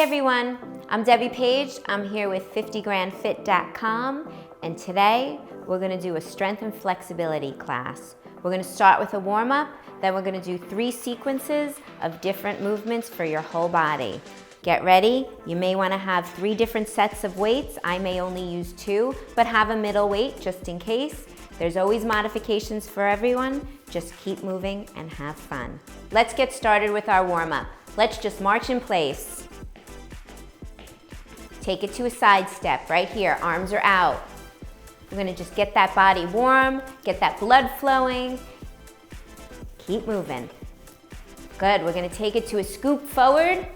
everyone, I'm Debbie Paige. I'm here with 50grandfit.com, and today we're going to do a strength and flexibility class. We're going to start with a warm-up, then we're going to do 3 sequences of different movements for your whole body. Get ready. You may want to have 3 different sets of weights. I may only use 2, but have a middle weight just in case. There's always modifications for everyone. Just keep moving and have fun. Let's get started with our warm-up. Let's just march in place. Take it to a side step right here. Arms are out. We're going to just get that body warm, get that blood flowing. Keep moving. Good. We're going to take it to a scoop forward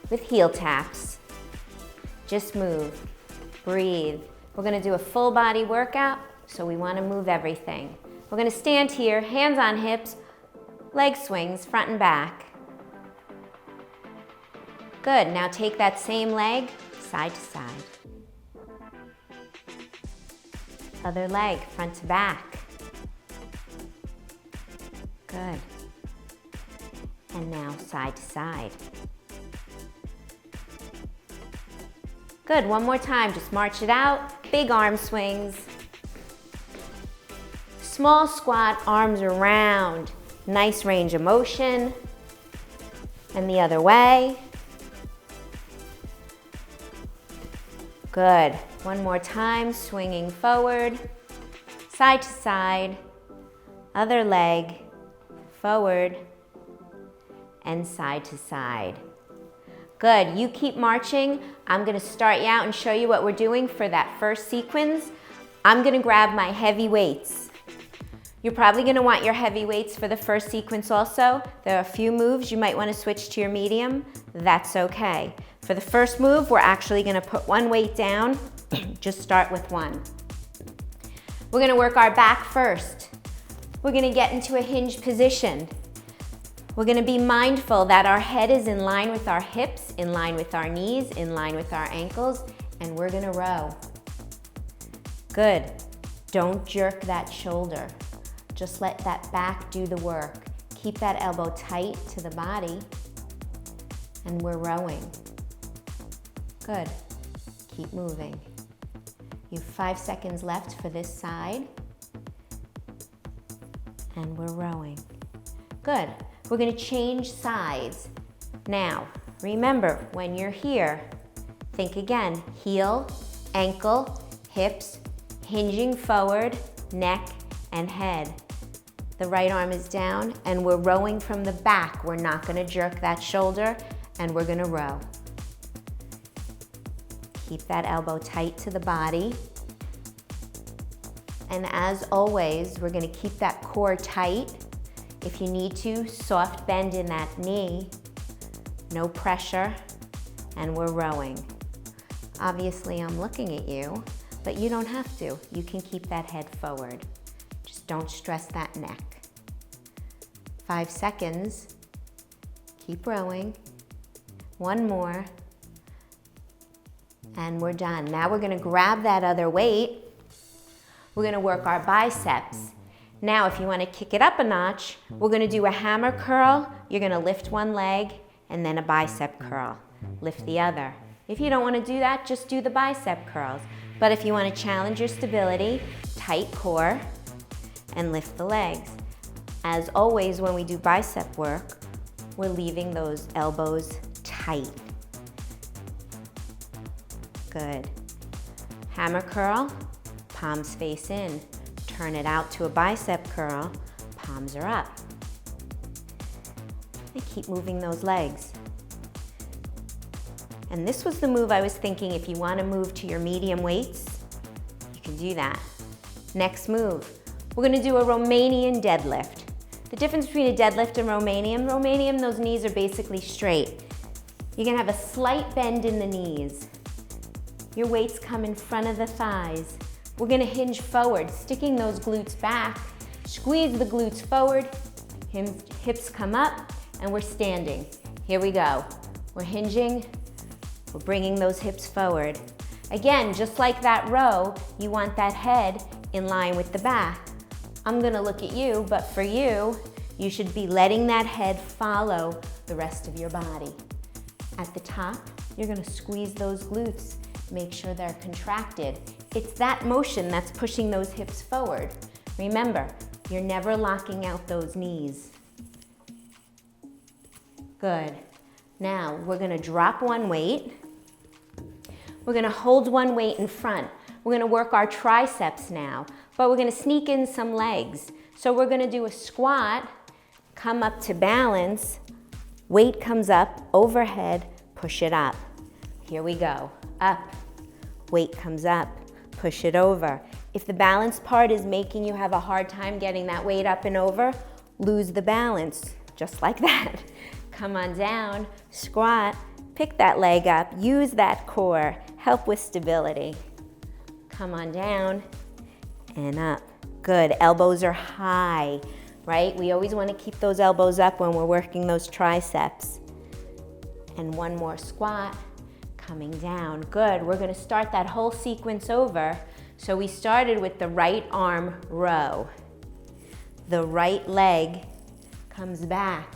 with heel taps. Just move. Breathe. We're going to do a full body workout, so we want to move everything. We're going to stand here, hands on hips, leg swings, front and back. Good. Now take that same leg, side to side. Other leg, front to back. Good. And now side to side. Good. One more time. Just march it out. Big arm swings. Small squat, arms around. Nice range of motion. And the other way. Good. One more time, swinging forward, side to side, other leg, forward, and side to side. Good. You keep marching. I'm going to start you out and show you what we're doing for that first sequence. I'm going to grab my heavy weights. You're probably going to want your heavy weights for the first sequence also. There are a few moves you might want to switch to your medium. That's okay. For the first move, we're actually going to put one weight down. Just start with one. We're going to work our back first. We're going to get into a hinge position. We're going to be mindful that our head is in line with our hips, in line with our knees, in line with our ankles, and we're going to row. Good. Don't jerk that shoulder. Just let that back do the work. Keep that elbow tight to the body, and we're rowing. Good. Keep moving. You have 5 seconds left for this side. And we're rowing. Good. We're going to change sides. Now, remember, when you're here, think again. Heel, ankle, hips, hinging forward, neck, and head. The right arm is down, and we're rowing from the back. We're not going to jerk that shoulder, and we're going to row. Keep that elbow tight to the body. And as always, we're going to keep that core tight. If you need to, soft bend in that knee. No pressure. And we're rowing. Obviously, I'm looking at you, but you don't have to. You can keep that head forward. Just don't stress that neck. 5 seconds. Keep rowing. One more. And we're done. Now we're going to grab that other weight. We're going to work our biceps. Now, if you want to kick it up a notch, we're going to do a hammer curl. You're going to lift one leg and then a bicep curl. Lift the other. If you don't want to do that, just do the bicep curls. But if you want to challenge your stability, tight core and lift the legs. As always, when we do bicep work, we're leaving those elbows tight. Good. Hammer curl, palms face in. Turn it out to a bicep curl, palms are up. And keep moving those legs. And this was the move I was thinking, if you want to move to your medium weights, you can do that. Next move, we're going to do a Romanian deadlift. The difference between a deadlift and Romanian, those knees are basically straight. You're going to have a slight bend in the knees. Your weights come in front of the thighs. We're going to hinge forward, sticking those glutes back. Squeeze the glutes forward, hips come up, and we're standing. Here we go. We're hinging, we're bringing those hips forward. Again, just like that row, you want that head in line with the back. I'm going to look at you, but for you, you should be letting that head follow the rest of your body. At the top, you're gonna squeeze those glutes. Make sure they're contracted. It's that motion that's pushing those hips forward. Remember, you're never locking out those knees. Good. Now, we're gonna drop one weight. We're gonna hold one weight in front. We're gonna work our triceps now, but we're gonna sneak in some legs. So we're gonna do a squat, come up to balance, weight comes up, overhead, push it up. Here we go, up, weight comes up, push it over. If the balance part is making you have a hard time getting that weight up and over, lose the balance, just like that. Come on down, squat, pick that leg up, use that core, help with stability. Come on down and up. Good, elbows are high, right? We always want to keep those elbows up when we're working those triceps. And one more squat, coming down. Good, we're gonna start that whole sequence over. So we started with the right arm row. The right leg comes back.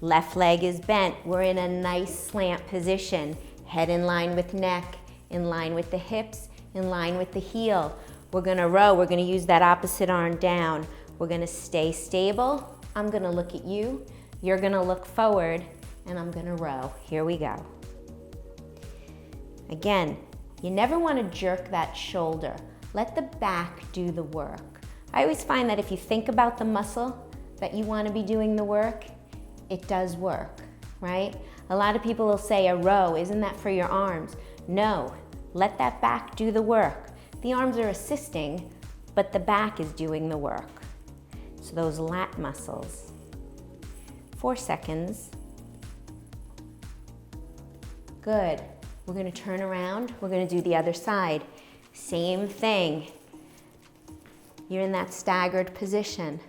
Left leg is bent. We're in a nice slant position. Head in line with neck, in line with the hips, in line with the heel. We're gonna row, we're gonna use that opposite arm down. We're gonna stay stable. I'm gonna look at you. You're gonna look forward, and I'm gonna row. Here we go. Again, you never wanna jerk that shoulder. Let the back do the work. I always find that if you think about the muscle that you wanna be doing the work, it does work, right? A lot of people will say a row, isn't that for your arms? No, let that back do the work. The arms are assisting, but the back is doing the work. So those lat muscles. 4 seconds. Good. We're gonna turn around. We're gonna do the other side. Same thing. You're in that staggered position.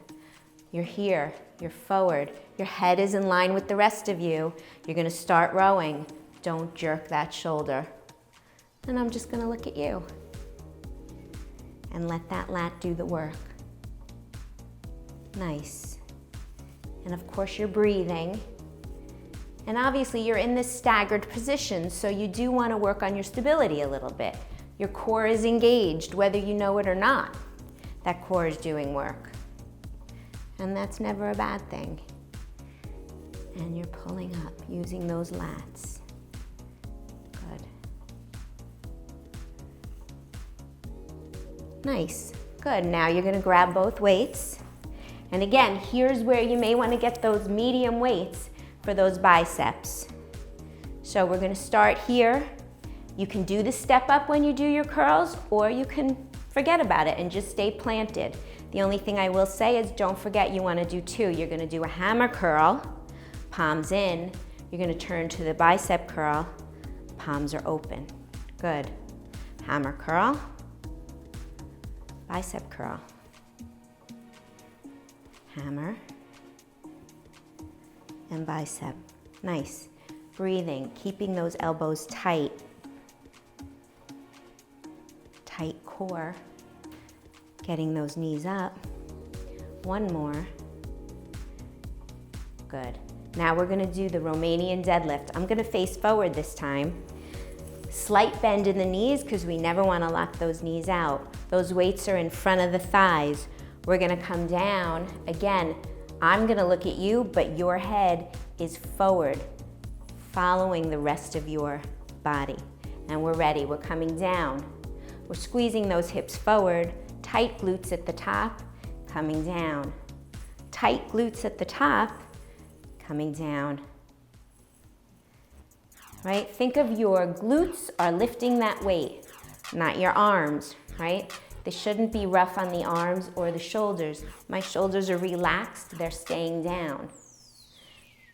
You're here, you're forward. Your head is in line with the rest of you. You're gonna start rowing. Don't jerk that shoulder. And I'm just gonna look at you. And let that lat do the work. Nice. And of course you're breathing. And obviously you're in this staggered position, so you do want to work on your stability a little bit. Your core is engaged, whether you know it or not. That core is doing work. And that's never a bad thing. And you're pulling up using those lats. Good. Nice, good. Now you're gonna grab both weights. And again, here's where you may wanna get those medium weights for those biceps. So we're gonna start here. You can do the step up when you do your curls, or you can forget about it and just stay planted. The only thing I will say is don't forget you wanna do 2. You're gonna do a hammer curl, palms in. You're gonna turn to the bicep curl, palms are open. Good. Hammer curl, bicep curl, hammer, and bicep. Nice. Breathing, keeping those elbows tight. Tight core. Getting those knees up. One more. Good. Now we're gonna do the Romanian deadlift. I'm gonna face forward this time. Slight bend in the knees because we never wanna lock those knees out. Those weights are in front of the thighs. We're gonna come down. Again, I'm gonna look at you, but your head is forward, following the rest of your body. And we're ready, we're coming down. We're squeezing those hips forward, tight glutes at the top, coming down. Tight glutes at the top, coming down. Right? Think of your glutes are lifting that weight, not your arms, right? They shouldn't be rough on the arms or the shoulders. My shoulders are relaxed, they're staying down.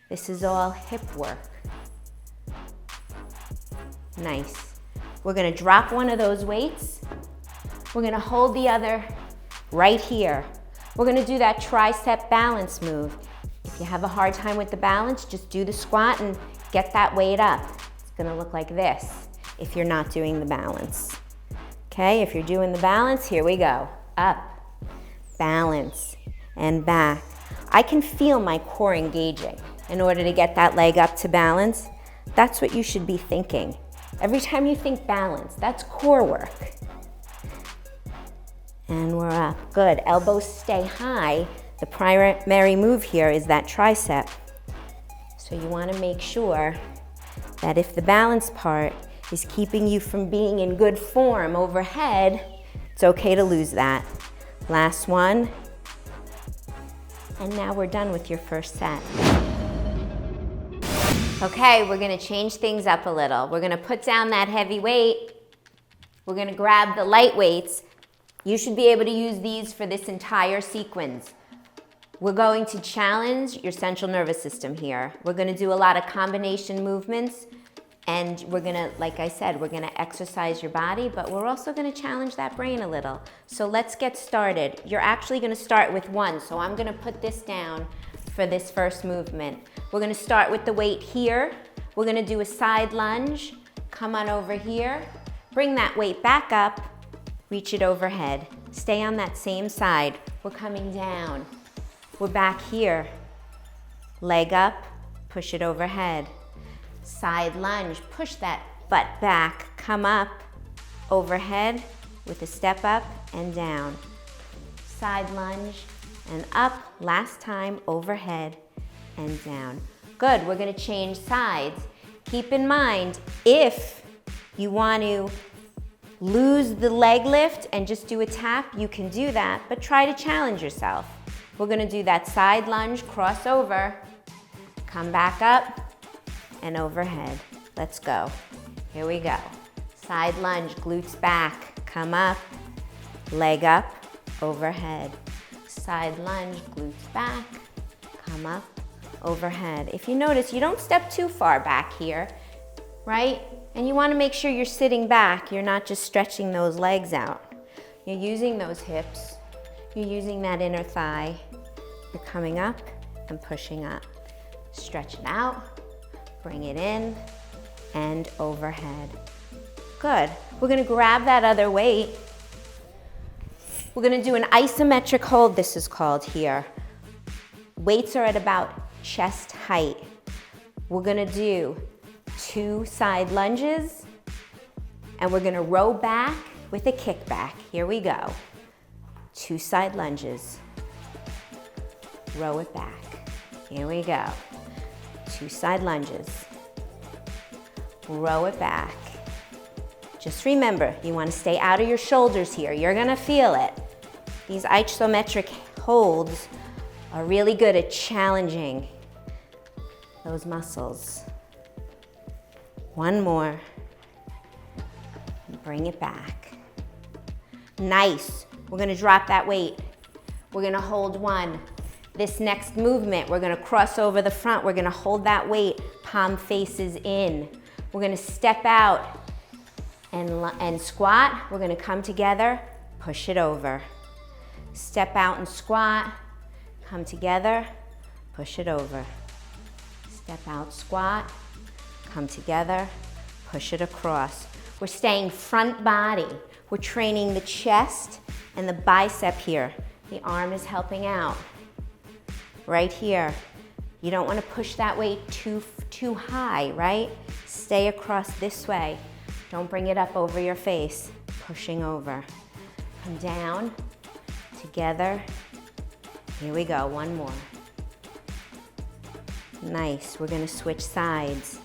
This is all hip work. Nice. We're gonna drop one of those weights. We're gonna hold the other right here. We're gonna do that tricep balance move. If you have a hard time with the balance, just do the squat and get that weight up. It's gonna look like this if you're not doing the balance. Okay, if you're doing the balance, here we go. Up, balance, and back. I can feel my core engaging. In order to get that leg up to balance, That's what you should be thinking. Every time you think balance, that's core work. And we're up. Good. Elbows stay high. The primary move here is that tricep. So you want to make sure that if the balance part is keeping you from being in good form overhead, it's okay to lose that. Last one. And now we're done with your first set. Okay, we're gonna change things up a little. We're gonna put down that heavy weight. We're gonna grab the light weights. You should be able to use these for this entire sequence. We're going to challenge your central nervous system here. We're gonna do a lot of combination movements, and we're gonna, like I said, we're gonna exercise your body, but we're also gonna challenge that brain a little. So let's get started. You're actually gonna start with one, so I'm gonna put this down for this first movement. We're gonna start with the weight here. We're gonna do a side lunge. Come on over here. Bring that weight back up. Reach it overhead. Stay on that same side. We're coming down. We're back here. Leg up, push it overhead. Side lunge, push that butt back. Come up, overhead with a step up and down. Side lunge and up. Last time, overhead and down. Good, we're gonna change sides. Keep in mind, if you want to lose the leg lift and just do a tap, you can do that, but try to challenge yourself. We're gonna do that side lunge, cross over, come back up, and overhead. Let's go. Here we go. Side lunge, glutes back, come up, leg up, overhead. Side lunge, glutes back, come up, overhead. If you notice, you don't step too far back here, right? And you want to make sure you're sitting back. You're not just stretching those legs out. You're using those hips. You're using that inner thigh. You're coming up and pushing up. Stretch it out, bring it in, and overhead. Good. We're going to grab that other weight. We're going to do an isometric hold, this is called here. Weights are at about chest height. We're going to do 2 side lunges, and we're going to row back with a kickback. Here we go. 2 side lunges. Row it back. Here we go. 2 side lunges. Row it back. Just remember, you want to stay out of your shoulders here. You're going to feel it. These isometric holds are really good at challenging those muscles. One more. Bring it back. Nice. We're going to drop that weight. We're going to hold one. This next movement, we're going to cross over the front. We're going to hold that weight. Palm faces in. We're going to step out and squat. We're going to come together, push it over. Step out and squat. Come together, push it over. Step out, squat. Come together, push it across. We're staying front body. We're training the chest and the bicep here. The arm is helping out. Right here. You don't want to push that weight too high, right? Stay across this way. Don't bring it up over your face. Pushing over. Come down, together. Here we go, one more. Nice, we're gonna switch sides.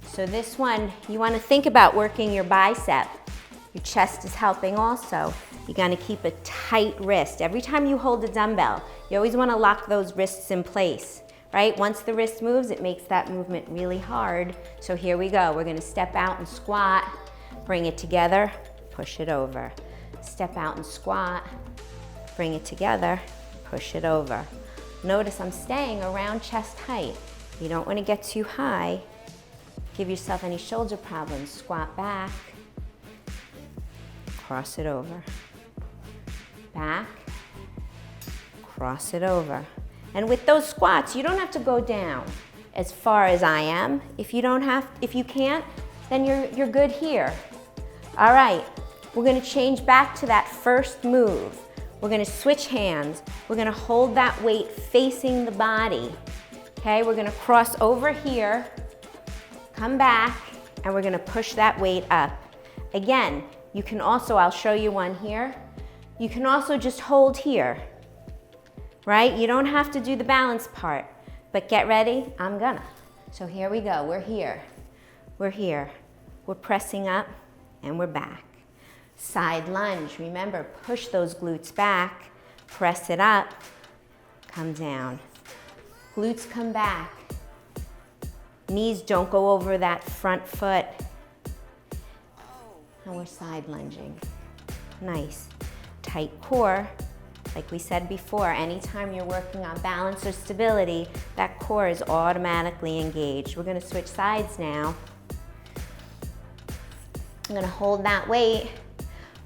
So this one, you wanna think about working your bicep. Your chest is helping also. You're gonna keep a tight wrist. Every time you hold a dumbbell, you always wanna lock those wrists in place, right? Once the wrist moves, it makes that movement really hard. So here we go. We're gonna step out and squat, bring it together, push it over. Step out and squat, bring it together, push it over. Notice I'm staying around chest height. You don't wanna get too high. Give yourself any shoulder problems. Squat back, cross it over. Back, cross it over. And with those squats, you don't have to go down as far as I am. If you can't, then you're good here. All right, we're gonna change back to that first move. We're gonna switch hands. We're gonna hold that weight facing the body. Okay, we're gonna cross over here. come back, and we're gonna push that weight up. Again, you can also, I'll show you one here. You can also just hold here, right? You don't have to do the balance part, but get ready, I'm gonna. So here we go, we're here. We're here. We're pressing up and we're back. Side lunge, remember, push those glutes back, press it up, come down. Glutes come back. Knees don't go over that front foot. And we're side lunging. Nice. Tight core. Like we said before, anytime you're working on balance or stability, that core is automatically engaged. We're gonna switch sides now. I'm gonna hold that weight.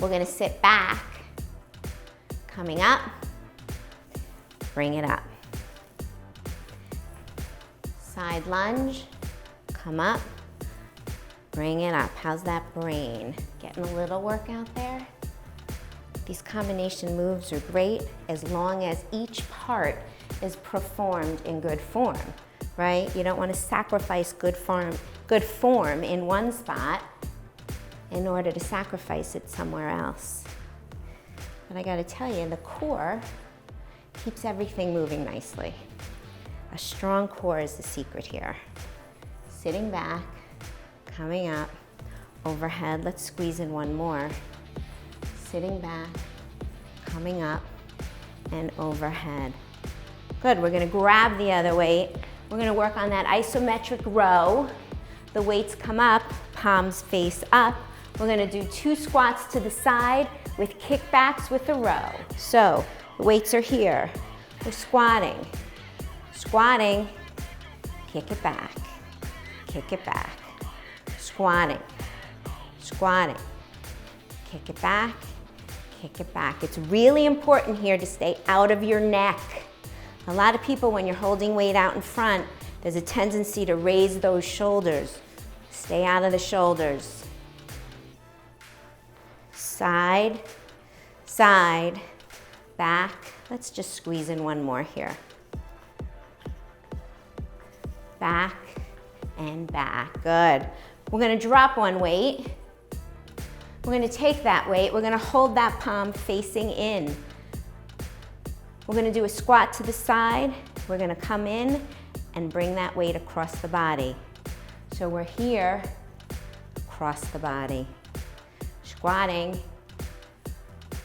We're gonna sit back. Coming up, bring it up. Side lunge, come up, bring it up. How's that brain? Getting a little workout there? These combination moves are great as long as each part is performed in good form, right? You don't want to sacrifice good form in one spot in order to sacrifice it somewhere else. But I gotta tell you, the core keeps everything moving nicely. A strong core is the secret here. Sitting back, coming up, overhead. Let's squeeze in one more. Sitting back, coming up, and overhead. Good, we're gonna grab the other weight. We're gonna work on that isometric row. The weights come up, palms face up. We're gonna do 2 squats to the side with kickbacks with the row. So, the weights are here. We're squatting. Squatting, kick it back, kick it back. Squatting, squatting, kick it back, kick it back. It's really important here to stay out of your neck. A lot of people, when you're holding weight out in front, there's a tendency to raise those shoulders. Stay out of the shoulders. Side, side, back. Let's just squeeze in one more here. Back and back, good. We're gonna drop one weight. We're gonna take that weight, we're gonna hold that palm facing in. We're gonna do a squat to the side. We're gonna come in and bring that weight across the body. So we're here, across the body. Squatting,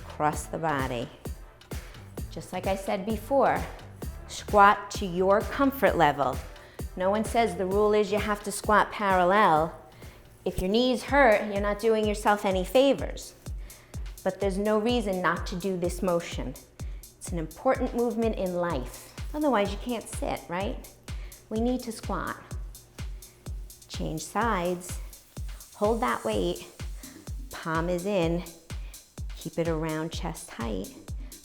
across the body. Just like I said before, squat to your comfort level. No one says the rule is you have to squat parallel. If your knees hurt, you're not doing yourself any favors. But there's no reason not to do this motion. It's an important movement in life. Otherwise, you can't sit, right? We need to squat. Change sides. Hold that weight. Palm is in. Keep it around chest height.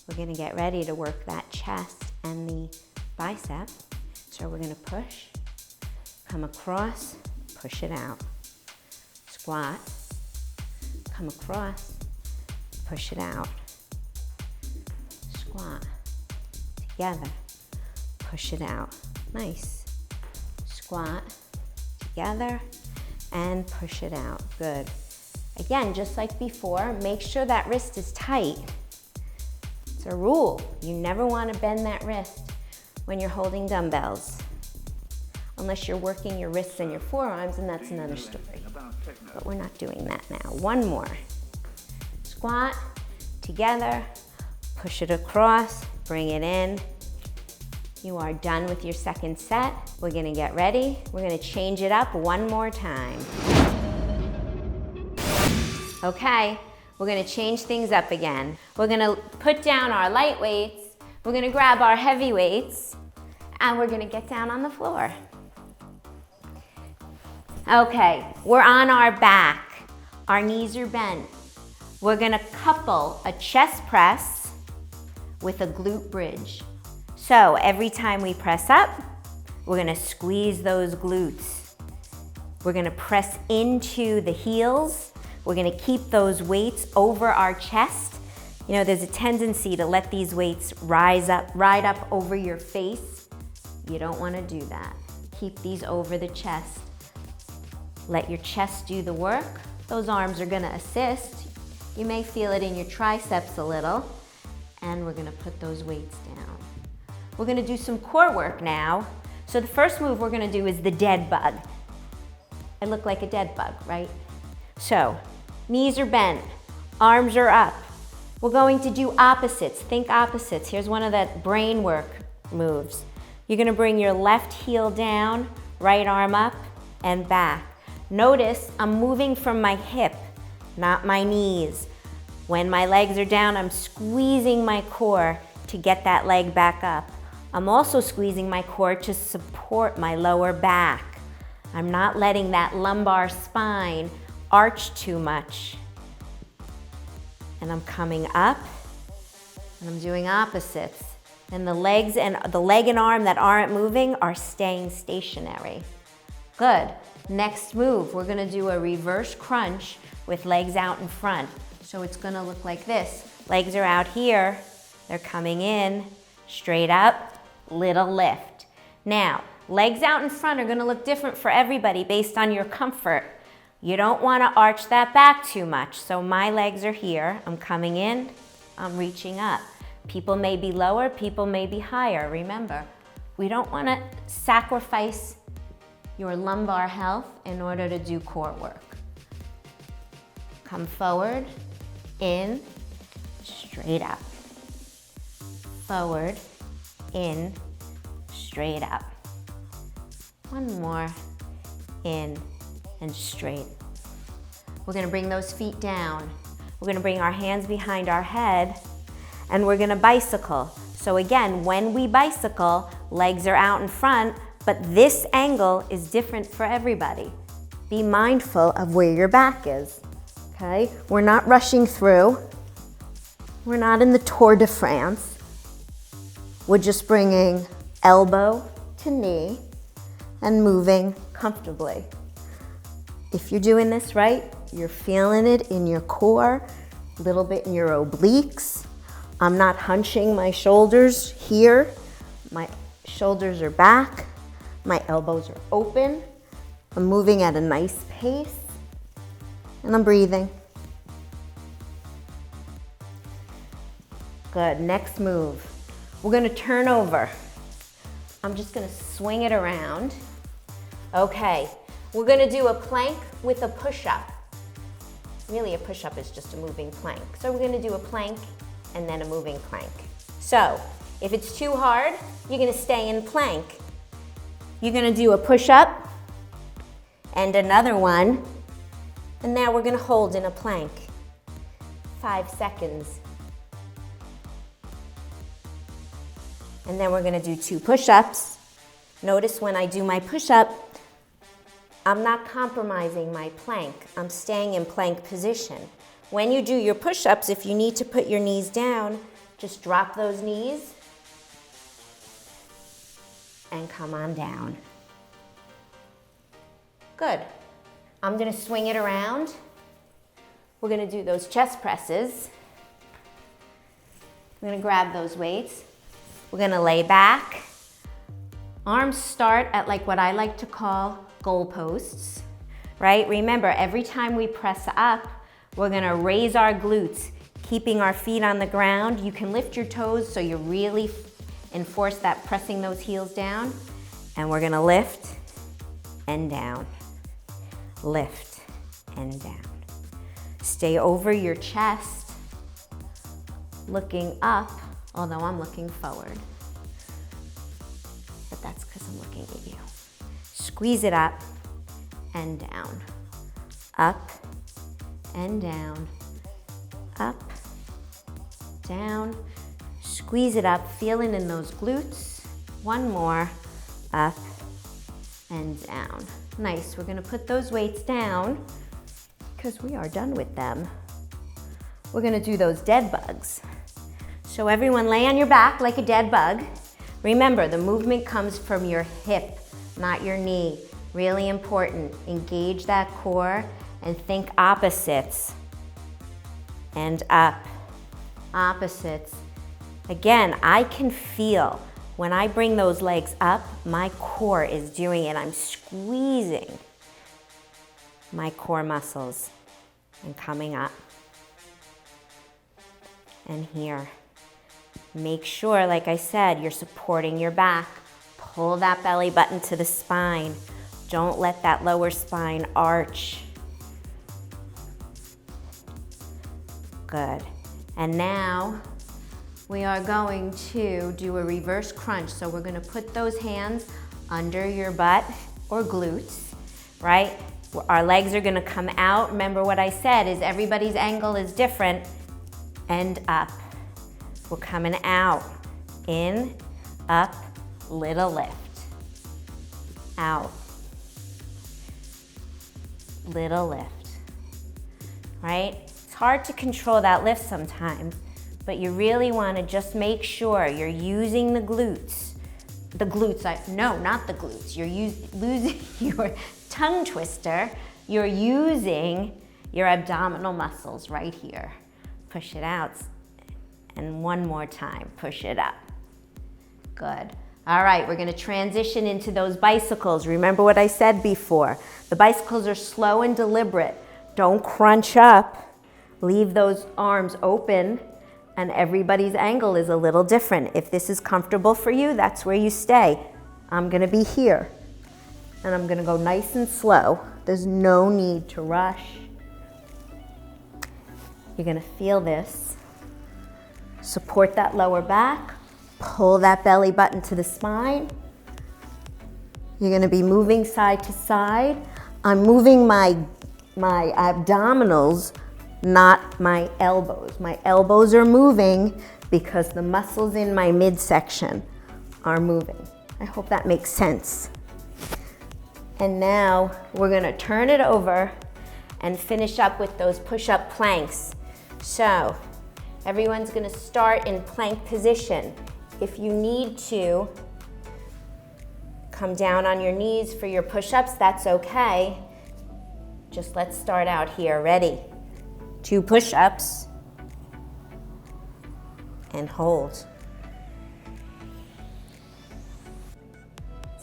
We're gonna get ready to work that chest and the bicep. So we're gonna push, come across, push it out. Squat, come across, push it out. Squat, together, push it out. Nice. Squat, together, and push it out. Good. Again, just like before, make sure that wrist is tight. It's a rule. You never want to bend that wrist when you're holding dumbbells. Unless you're working your wrists and your forearms, and that's another story. But we're not doing that now. One more. Squat, together, push it across, bring it in. You are done with your second set. We're gonna get ready. We're gonna change it up one more time. Okay, we're gonna change things up again. We're gonna put down our light weights, we're gonna grab our heavy weights, and we're gonna get down on the floor. Okay, we're on our back. Our knees are bent. We're gonna couple a chest press with a glute bridge. So every time we press up, we're gonna squeeze those glutes. We're gonna press into the heels. We're gonna keep those weights over our chest. You know, there's a tendency to let these weights ride up over your face. You don't wanna do that. Keep these over the chest. Let your chest do the work. Those arms are gonna assist. You may feel it in your triceps a little. And we're gonna put those weights down. We're gonna do some core work now. So the first move we're gonna do is the dead bug. I look like a dead bug, right? So, knees are bent, arms are up. We're going to do opposites, think opposites. Here's one of the brain work moves. You're gonna bring your left heel down, right arm up and back. Notice I'm moving from my hip, not my knees. When my legs are down, I'm squeezing my core to get that leg back up. I'm also squeezing my core to support my lower back. I'm not letting that lumbar spine arch too much. And I'm coming up, and I'm doing opposites. And the leg and arm that aren't moving are staying stationary. Good. Next move, we're gonna do a reverse crunch with legs out in front. So it's gonna look like this. Legs are out here, they're coming in, straight up, little lift. Now, legs out in front are gonna look different for everybody based on your comfort. You don't wanna arch that back too much. So my legs are here, I'm coming in, I'm reaching up. People may be lower, people may be higher. Remember, we don't wanna sacrifice your lumbar health in order to do core work. Come forward, in, straight up. Forward, in, straight up. One more, in and straight. We're gonna bring those feet down. We're gonna bring our hands behind our head and we're gonna bicycle. So again, when we bicycle, legs are out in front, but this angle is different for everybody. Be mindful of where your back is, okay? We're not rushing through. We're not in the Tour de France. We're just bringing elbow to knee and moving comfortably. If you're doing this right, you're feeling it in your core, a little bit in your obliques. I'm not hunching my shoulders here. My shoulders are back. My elbows are open. I'm moving at a nice pace and I'm breathing. Good, next move. We're gonna turn over. I'm just gonna swing it around. Okay, we're gonna do a plank with a push-up. Really, a push-up is just a moving plank. So we're gonna do a plank and then a moving plank. So, if it's too hard, you're gonna stay in plank. You're gonna do a push-up and another one, and now we're gonna hold in a plank. 5 seconds. And then we're gonna do 2 push-ups. Notice when I do my push-up, I'm not compromising my plank. I'm staying in plank position. When you do your push-ups, if you need to put your knees down, just drop those knees and come on down. Good. I'm gonna swing it around. We're gonna do those chest presses. I'm gonna grab those weights. We're gonna lay back. Arms start at like what I like to call goalposts, right? Remember, every time we press up, we're gonna raise our glutes, keeping our feet on the ground. You can lift your toes so you really enforce that pressing those heels down. And we're gonna lift and down, lift and down. Stay over your chest, looking up, although I'm looking forward. But that's because I'm looking at you. Squeeze it up and down, up and down, up, down. Squeeze it up, feeling in those glutes. One more, up and down. Nice, we're gonna put those weights down because we are done with them. We're gonna do those dead bugs. So everyone lay on your back like a dead bug. Remember, the movement comes from your hip, not your knee. Really important. Engage that core and think opposites. And up. Opposites. Again, I can feel when I bring those legs up, my core is doing it. I'm squeezing. my core muscles and coming up. And here. Make sure, like I said, you're supporting your back. Pull that belly button to the spine. Don't let that lower spine arch. Good. And now we are going to do a reverse crunch. So we're gonna put those hands under your butt or glutes, right? Our legs are gonna come out. Remember what I said is everybody's angle is different. And up. We're coming out. In, up, little lift. Out. Little lift. Right? It's hard to control that lift sometimes, but you really want to just make sure you're using the glutes. No, not the glutes. You're losing your tongue twister. You're using your abdominal muscles right here. Push it out. And one more time, push it up. Good. All right, we're gonna transition into those bicycles. Remember what I said before. The bicycles are slow and deliberate. Don't crunch up. Leave those arms open, and everybody's angle is a little different. If this is comfortable for you, that's where you stay. I'm gonna be here, and I'm gonna go nice and slow. There's no need to rush. You're gonna feel this. Support that lower back. Pull that belly button to the spine. You're gonna be moving side to side. I'm moving my abdominals, not my elbows. My elbows are moving because the muscles in my midsection are moving. I hope that makes sense. And now we're gonna turn it over and finish up with those push-up planks. So everyone's gonna start in plank position. If you need to come down on your knees for your push-ups, that's okay. Just let's start out here. Ready? 2 push-ups and hold.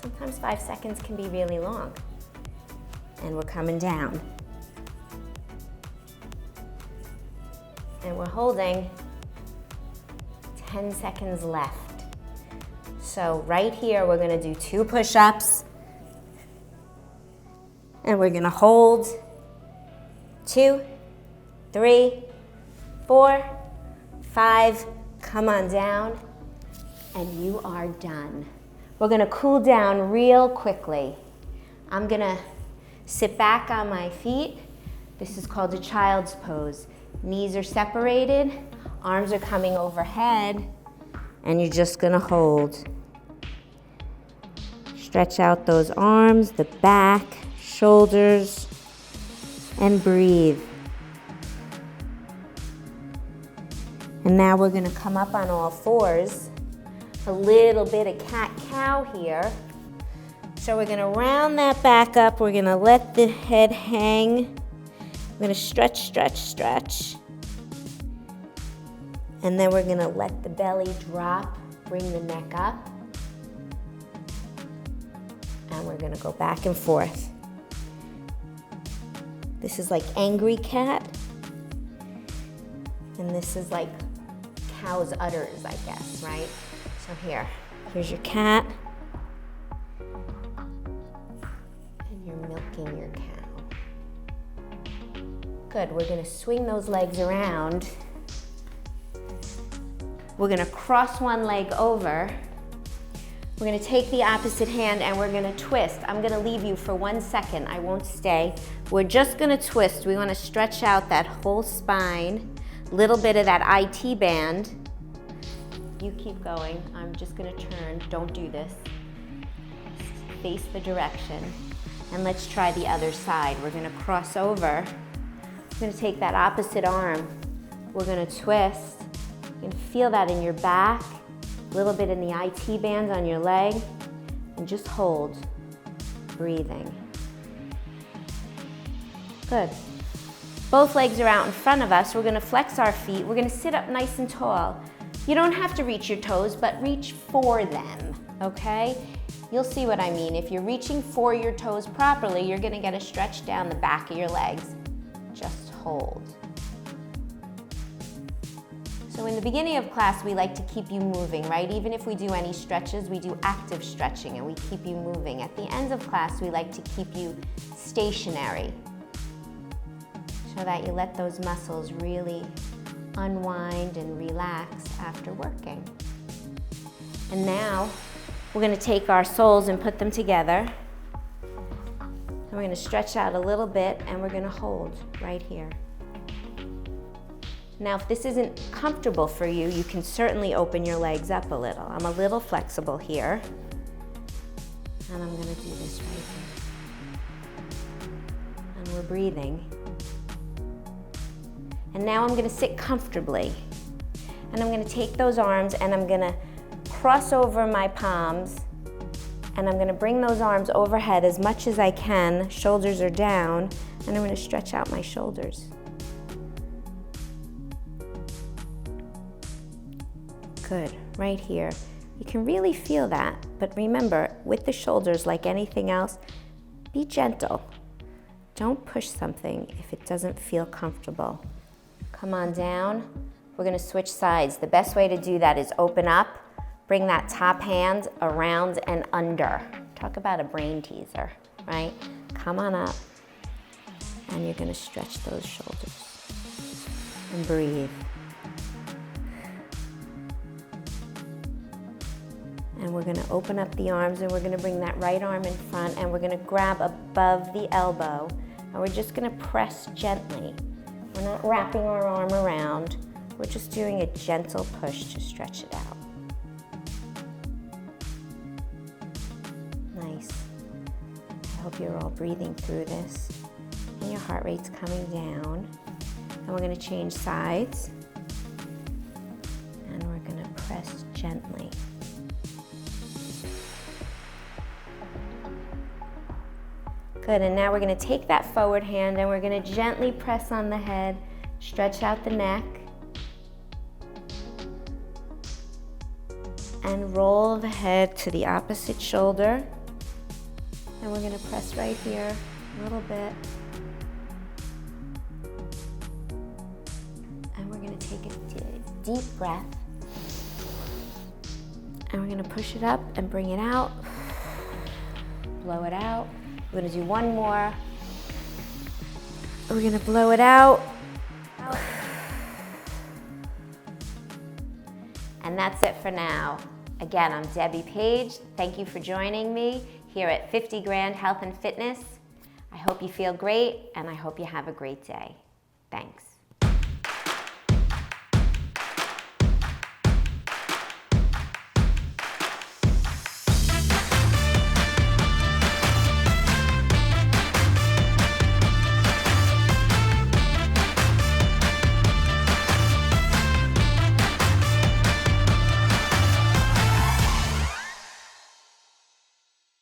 Sometimes 5 seconds can be really long. And we're coming down. And we're holding 10 seconds left. So right here, we're gonna do 2 push-ups. And we're gonna hold 2, 3, 4, 5. Come on down. And you are done. We're gonna cool down real quickly. I'm gonna sit back on my feet. This is called a child's pose. Knees are separated, arms are coming overhead, and you're just gonna hold. Stretch out those arms, the back, shoulders, and breathe. And now we're gonna come up on all fours. A little bit of cat-cow here. So we're gonna round that back up. We're gonna let the head hang. We're gonna stretch, stretch, stretch. And then we're gonna let the belly drop, bring the neck up. And we're gonna go back and forth. This is like angry cat. And this is like cow's udders, I guess, right? So here's your cat. And you're milking your cow. Good, we're gonna swing those legs around. We're gonna cross one leg over. We're gonna take the opposite hand and we're gonna twist. I'm gonna leave you for 1 second, I won't stay. We're just gonna twist. We wanna stretch out that whole spine, little bit of that IT band. You keep going, I'm just gonna turn, don't do this. Face the direction. And let's try the other side. We're gonna cross over. We're gonna take that opposite arm. We're gonna twist. You can feel that in your back, a little bit in the IT band on your leg, and just hold, breathing. Good. Both legs are out in front of us. We're gonna flex our feet. We're gonna sit up nice and tall. You don't have to reach your toes, but reach for them. okay? You'll see what I mean. If you're reaching for your toes properly, you're gonna get a stretch down the back of your legs. Just hold. So in the beginning of class, we like to keep you moving, right? Even if we do any stretches, we do active stretching and we keep you moving. At the end of class, we like to keep you stationary so that you let those muscles really unwind and relax after working. And now, we're gonna take our soles and put them together. And we're gonna stretch out a little bit and we're gonna hold right here. Now, if this isn't comfortable for you, you can certainly open your legs up a little. I'm a little flexible here. And I'm gonna do this right here. And we're breathing. And now I'm gonna sit comfortably. And I'm gonna take those arms and I'm gonna cross over my palms. And I'm gonna bring those arms overhead as much as I can. Shoulders are down. And I'm gonna stretch out my shoulders. Good, right here. You can really feel that, but remember, with the shoulders, like anything else, be gentle. Don't push something if it doesn't feel comfortable. Come on down. We're gonna switch sides. The best way to do that is open up, bring that top hand around and under. Talk about a brain teaser, right? Come on up, and you're gonna stretch those shoulders. And breathe. And we're gonna open up the arms and we're gonna bring that right arm in front and we're gonna grab above the elbow and we're just gonna press gently. We're not wrapping our arm around. We're just doing a gentle push to stretch it out. Nice. I hope you're all breathing through this and your heart rate's coming down. And we're gonna change sides and we're gonna press gently. Good, and now we're gonna take that forward hand and we're gonna gently press on the head, stretch out the neck, and roll the head to the opposite shoulder. And we're gonna press right here a little bit. And we're gonna take a deep breath. And we're gonna push it up and bring it out. Blow it out. We're gonna do one more. We're gonna blow it out. And that's it for now. Again, I'm Debbi Paige. Thank you for joining me here at 50 Grand Health and Fitness. I hope you feel great and I hope you have a great day. Thanks.